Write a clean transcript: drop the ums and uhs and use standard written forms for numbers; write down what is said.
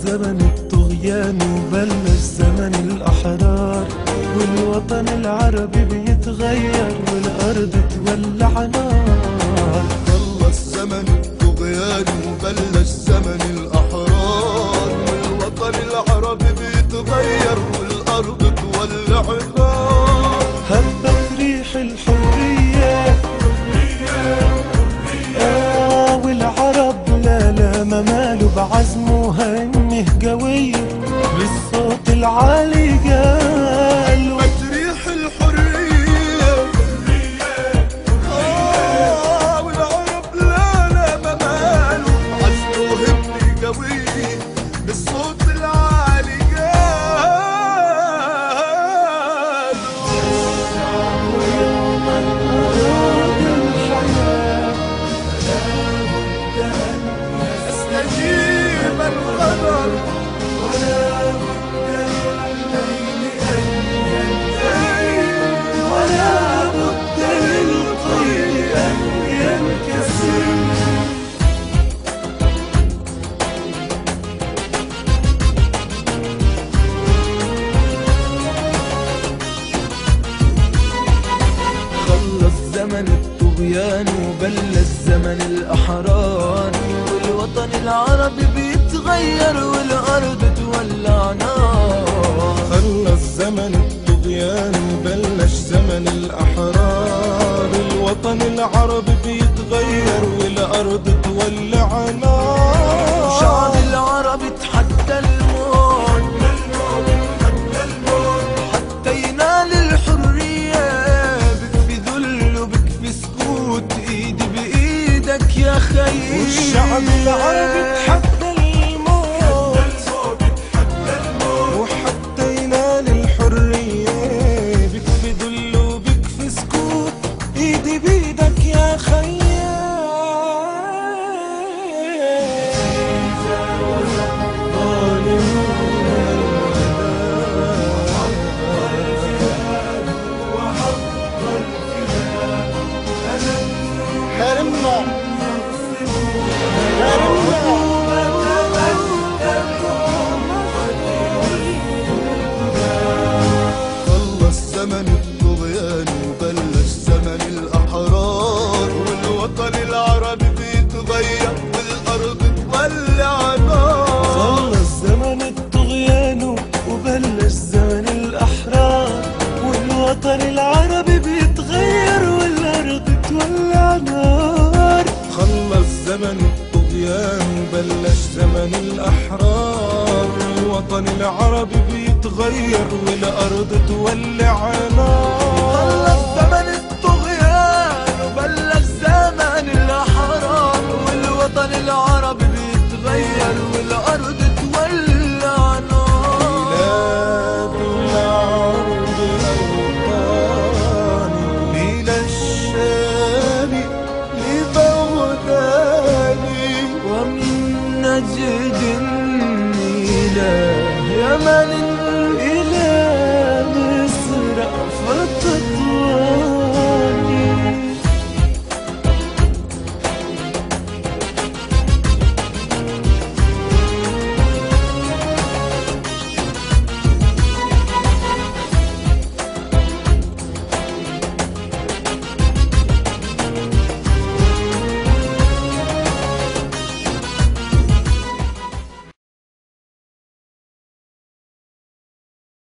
زمن الطغيان وبلش زمن الأحرار، والوطن العربي بيتغير والأرض تولع نار. خلص زمن الطغيان وبلش زمن الأحرار، والوطن العربي بيتغير والأرض تولع نار. هبت ريح الحرية والعرب لا ما ماله بعزمه همه قوية بالصوت العالي قال هبت ريح الحرية والعرب لا ما ماله بعزمه همه قوية بالصوت العالي قال. ويوما أراد الحياة استجيب القدر ولا بد للليل أن ينتهي، ولا بد للطير أن ينكسر. خلص زمن الطغيان وبلش زمن الأحرار، والوطن العربي بيتغير والأرض تولع نار. خلص زمن الطغيان وبلش زمن الأحرار، الوطن العربي بيتغير والأرض تولع نار. شعب العرب تحدى الموت حتى ينال الحرية، بكفي ذل وبكفي سكوت، ايدي بايدك يا خيي. والشعب العربي تحدى الموت وحتى ينال الحرية، بكفي ذل وبكفي سكوت، ايدي بيدك يا خيي. حرمنا خلص زمن الطغيان وبلش زمن الأحرار، والوطن العربي بيتغير والأرض تولع نار. خلص زمن الطغيان وبلش زمن الأحرار، والوطن العربي بيتغير والأرض تولع نار. خلص زمن الطغيان وبلش زمن الأحرار، الوطن العربي بيتغير والأرض تولع نار.